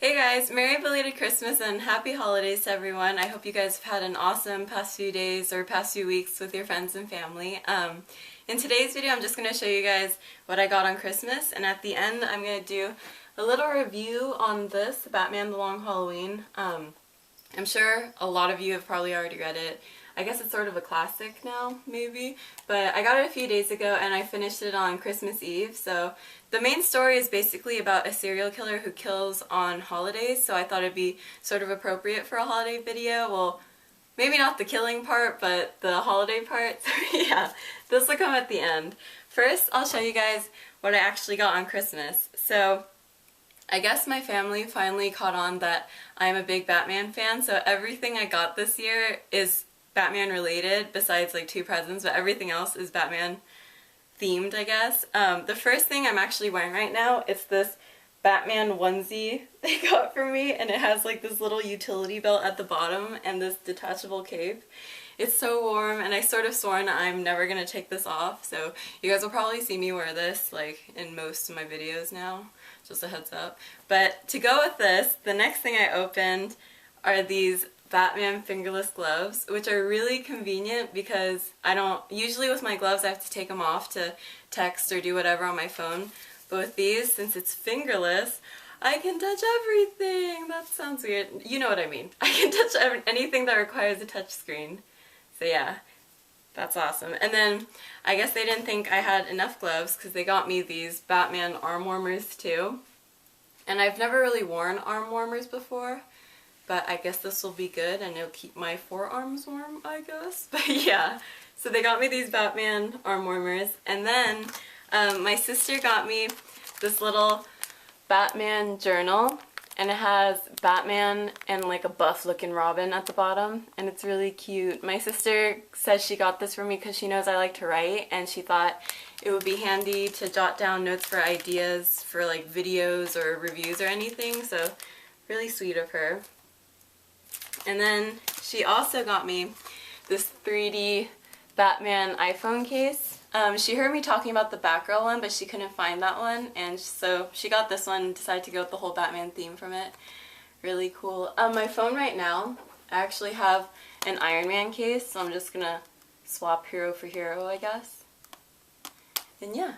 Hey guys, Merry belated Christmas and happy holidays to everyone. I hope you guys have had an awesome past few days or past few weeks with your friends and family. In today's video I'm just going to show you guys what I got on Christmas, and at the end I'm going to do a little review on this, Batman The Long Halloween. I'm sure a lot of you have probably already read it. I guess it's sort of a classic now, maybe, but I got it a few days ago and I finished it on Christmas Eve. So the main story is basically about a serial killer who kills on holidays, so I thought it'd be sort of appropriate for a holiday video. Well, maybe not the killing part, but the holiday part. So yeah, this will come at the end. First, I'll show you guys what I actually got on Christmas. So I guess my family finally caught on that I'm a big Batman fan, so everything I got this year is Batman related, besides like 2 presents, but everything else is Batman themed, I guess. The first thing I'm actually wearing right now is this Batman onesie they got for me, and it has like this little utility belt at the bottom and this detachable cape. It's so warm, and I sort of sworn I'm never gonna take this off, so you guys will probably see me wear this like in most of my videos now, just a heads up. But to go with this, the next thing I opened are these Batman fingerless gloves, which are really convenient because I don't, usually with my gloves I have to take them off to text or do whatever on my phone, but with these, since it's fingerless, I can touch everything. That sounds weird. You know what I mean. I can touch anything that requires a touch screen. So yeah, that's awesome. And then I guess they didn't think I had enough gloves because they got me these Batman arm warmers too. And I've never really worn arm warmers before, but I guess this will be good and it'll keep my forearms warm, I guess. But yeah, so they got me these Batman arm warmers, and then my sister got me this little Batman journal, and it has Batman and like a buff looking Robin at the bottom, and it's really cute. My sister says she got this for me because she knows I like to write, and she thought it would be handy to jot down notes for ideas for like videos or reviews or anything, so really sweet of her. And then she also got me this 3D Batman iPhone case. She heard me talking about the Batgirl one, but she couldn't find that one, and so she got this one and decided to go with the whole Batman theme from it. Really cool. My phone right now, I actually have an Iron Man case, so I'm just gonna swap hero for hero, I guess. And yeah.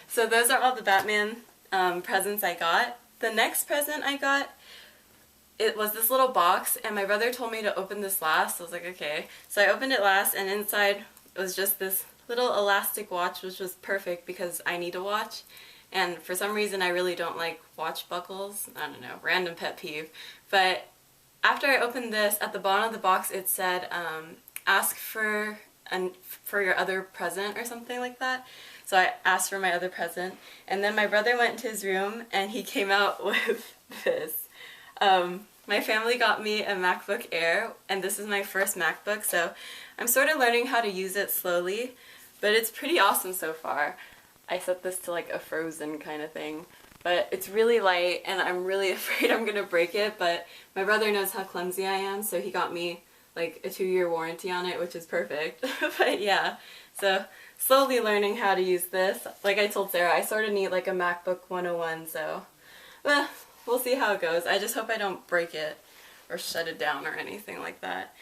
So those are all the Batman presents I got. The next present I got, it was this little box, and my brother told me to open this last, so I was like, okay. So I opened it last, and inside was just this little elastic watch, which was perfect because I need a watch, and for some reason I really don't like watch buckles. I don't know, random pet peeve. But after I opened this, at the bottom of the box it said, ask for your other present or something like that. So I asked for my other present, and then my brother went into his room and he came out with this. My family got me a MacBook Air, and this is my first MacBook, so I'm sort of learning how to use it slowly, but it's pretty awesome so far. I set this to like a Frozen kind of thing, but it's really light and I'm really afraid I'm gonna break it, but my brother knows how clumsy I am, so he got me like a 2-year warranty on it, which is perfect. But yeah, so slowly learning how to use this. Like I told Sarah, I sort of need like a MacBook 101, so we'll see how it goes. I just hope I don't break it or shut it down or anything like that.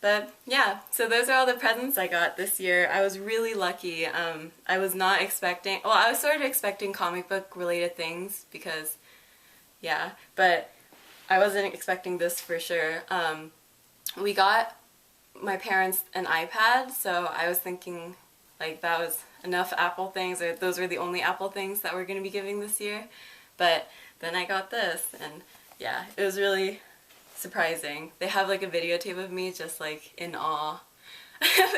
But yeah, so those are all the presents I got this year. I was really lucky. I was not expecting, well, I was sort of expecting comic book related things because, yeah, but I wasn't expecting this for sure. We got my parents an iPad, so I was thinking like that was enough Apple things, or those were the only Apple things that we're going to be giving this year. But then I got this, and yeah, it was really surprising. They have like a videotape of me just like in awe.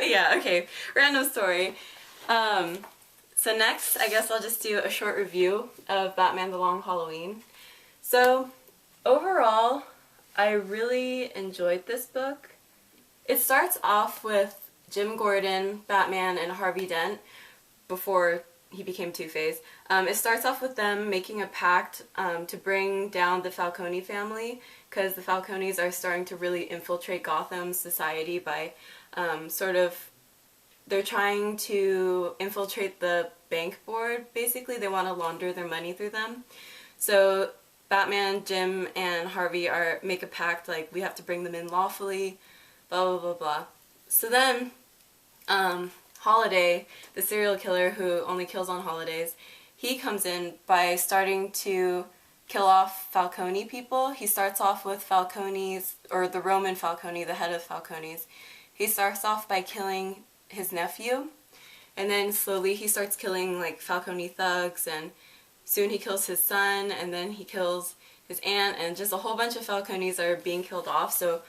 Yeah, okay, random story. So next, I guess I'll just do a short review of Batman The Long Halloween. So overall, I really enjoyed this book. It starts off with Jim Gordon, Batman, and Harvey Dent before he became Two-Face. It starts off with them making a pact to bring down the Falcone family, because the Falcones are starting to really infiltrate Gotham society by they're trying to infiltrate the bank board, basically. They want to launder their money through them. So Batman, Jim, and Harvey make a pact, like, we have to bring them in lawfully, blah, blah, blah, blah. So then, Holiday, the serial killer who only kills on holidays, he comes in by starting to kill off Falcone people. He starts off with Falcone's, or the Roman Falcone, the head of Falcone's. He starts off by killing his nephew, and then slowly he starts killing like Falcone thugs, and soon he kills his son, and then he kills his aunt, and just a whole bunch of Falcones are being killed off. So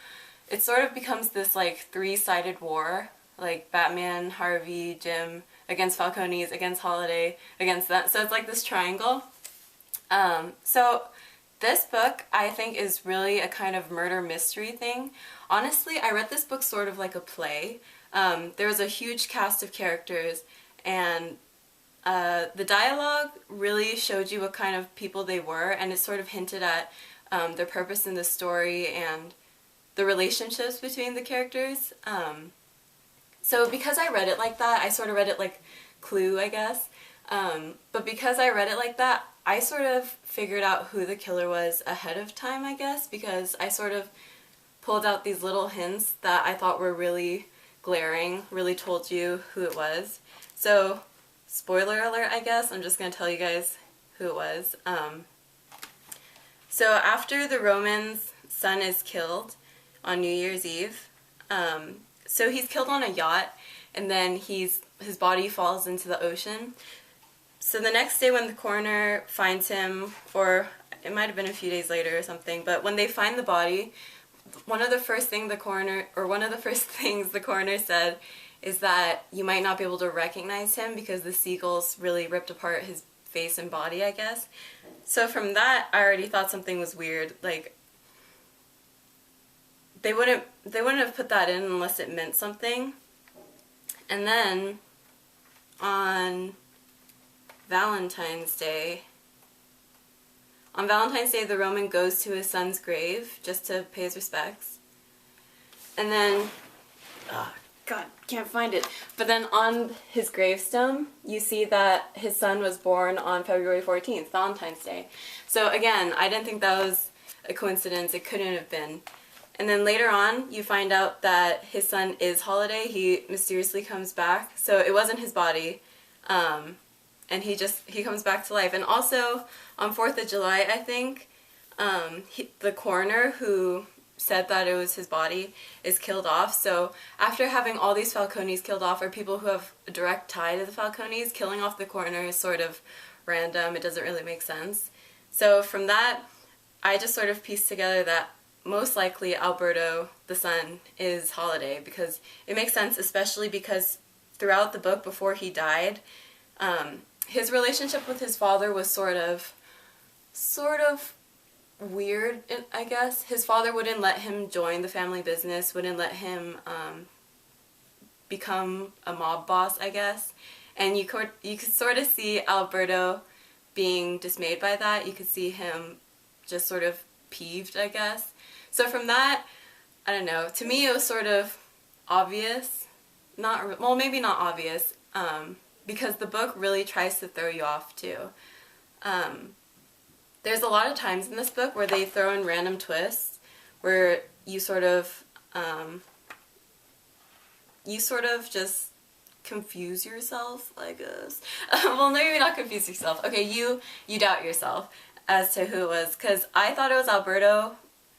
it sort of becomes this like three-sided war, like Batman, Harvey, Jim against Falcones, against Holiday, against that. So it's like this triangle. So this book, I think, is really a kind of murder mystery thing. Honestly, I read this book sort of like a play. There was a huge cast of characters, and the dialogue really showed you what kind of people they were, and it sort of hinted at their purpose in the story and the relationships between the characters. So because I read it like that, I sort of read it like Clue, I guess. But because I read it like that, I sort of figured out who the killer was ahead of time, I guess, because I sort of pulled out these little hints that I thought were really glaring, really told you who it was. So, spoiler alert, I guess, I'm just going to tell you guys who it was. So after the Roman's son is killed on New Year's Eve, so he's killed on a yacht, and then his body falls into the ocean. So the next day when the coroner finds him, or it might have been a few days later or something, but when they find the body, one of the first things the coroner said is that you might not be able to recognize him because the seagulls really ripped apart his face and body, I guess. So from that, I already thought something was weird. Like, they wouldn't have put that in unless it meant something. And then on Valentine's Day, the Roman goes to his son's grave just to pay his respects. And then, oh God, can't find it. But then on his gravestone, you see that his son was born on February 14th, Valentine's Day. So again, I didn't think that was a coincidence. It couldn't have been. And then later on, you find out that his son is Holiday. He mysteriously comes back. So it wasn't his body. And he comes back to life. And also, on 4th of July, I think, the coroner who said that it was his body is killed off. So after having all these Falcones killed off, or people who have a direct tie to the Falcones, killing off the coroner is sort of random. It doesn't really make sense. So from that, I just sort of pieced together that most likely Alberto, the son, is Holiday, because it makes sense, especially because throughout the book before he died, his relationship with his father was sort of weird, I guess. His father wouldn't let him join the family business, wouldn't let him become a mob boss, I guess. And you could sort of see Alberto being dismayed by that. You could see him just sort of peeved, I guess. So from that, I don't know, to me it was sort of obvious. Well, maybe not obvious, because the book really tries to throw you off too. There's a lot of times in this book where they throw in random twists, where you sort of just confuse yourself, I guess. Well, maybe not confuse yourself. Okay, you doubt yourself as to who it was, because I thought it was Alberto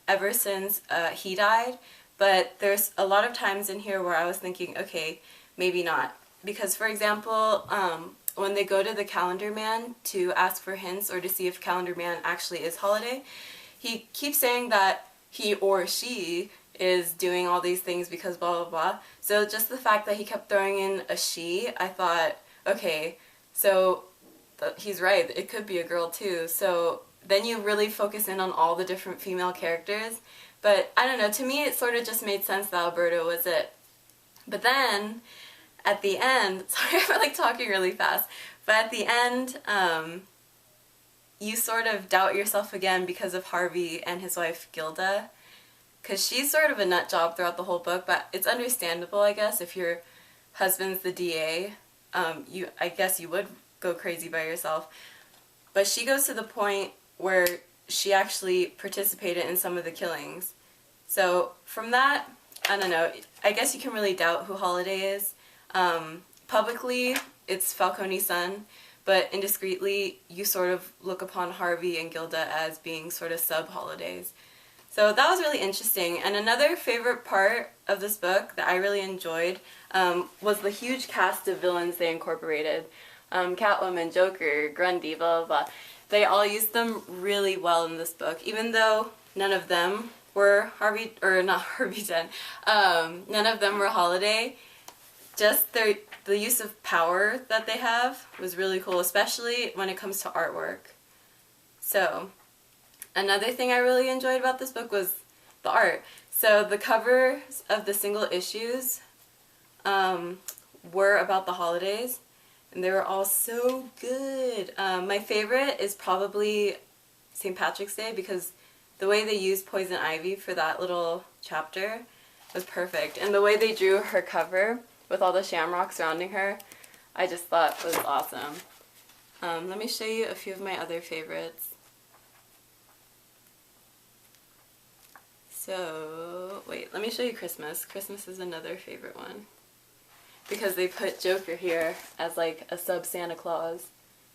ever since he died, but there's a lot of times in here where I was thinking, okay, maybe not. Because, for example, when they go to the Calendar Man to ask for hints or to see if Calendar Man actually is Holiday, he keeps saying that he or she is doing all these things because blah blah blah. So just the fact that he kept throwing in a she, I thought, okay, so he's right, it could be a girl too. So then you really focus in on all the different female characters. But I don't know, to me it sort of just made sense that Alberto was it. But then at the end, sorry I'm like talking really fast, but at the end, you sort of doubt yourself again because of Harvey and his wife Gilda, because she's sort of a nut job throughout the whole book, but it's understandable, I guess, if your husband's the DA, I guess you would go crazy by yourself. But she goes to the point where she actually participated in some of the killings. So from that, I don't know, I guess you can really doubt who Holiday is. Publicly, it's Falcone's son, but indiscreetly, you sort of look upon Harvey and Gilda as being sort of sub-Holidays. So that was really interesting. And another favorite part of this book that I really enjoyed was the huge cast of villains they incorporated. Catwoman, Joker, Grundy, blah, blah, blah. They all used them really well in this book, even though none of them were Harvey, or not Harvey Dent, none of them were Holiday. Just the use of power that they have was really cool, especially when it comes to artwork. So, another thing I really enjoyed about this book was the art. So the covers of the single issues were about the holidays, and they were all so good. My favorite is probably St. Patrick's Day, because the way they used Poison Ivy for that little chapter was perfect. And the way they drew her cover with all the shamrocks surrounding her, I just thought was awesome. Let me show you a few of my other favorites. So, wait, let me show you Christmas. Christmas is another favorite one, because they put Joker here as like a sub-Santa Claus,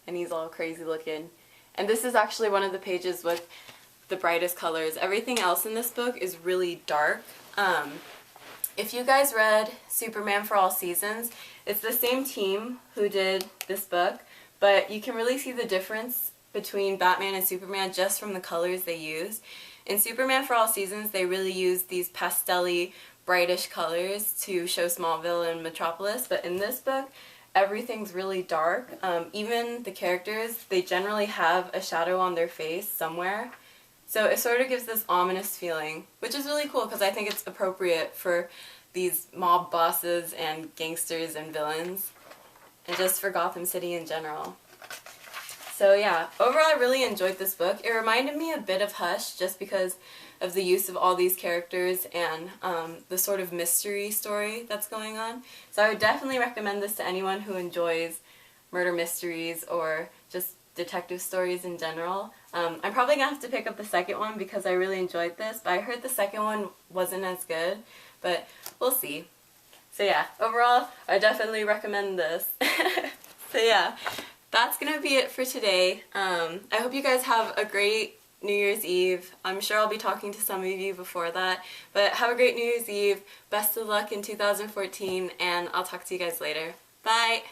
and he's all crazy looking. And this is actually one of the pages with the brightest colors. Everything else in this book is really dark. If you guys read Superman for All Seasons, it's the same team who did this book, but you can really see the difference between Batman and Superman just from the colors they use. In Superman for All Seasons, they really use these pastel-y, brightish colors to show Smallville and Metropolis, but in this book, everything's really dark. Even the characters, they generally have a shadow on their face somewhere. So it sort of gives this ominous feeling, which is really cool because I think it's appropriate for these mob bosses and gangsters and villains, and just for Gotham City in general. So yeah, overall I really enjoyed this book. It reminded me a bit of Hush just because of the use of all these characters and the sort of mystery story that's going on. So I would definitely recommend this to anyone who enjoys murder mysteries or just detective stories in general. I'm probably going to have to pick up the second one because I really enjoyed this, but I heard the second one wasn't as good, but we'll see. So yeah, overall, I definitely recommend this. So yeah, that's going to be it for today. I hope you guys have a great New Year's Eve. I'm sure I'll be talking to some of you before that, but have a great New Year's Eve. Best of luck in 2014, and I'll talk to you guys later. Bye!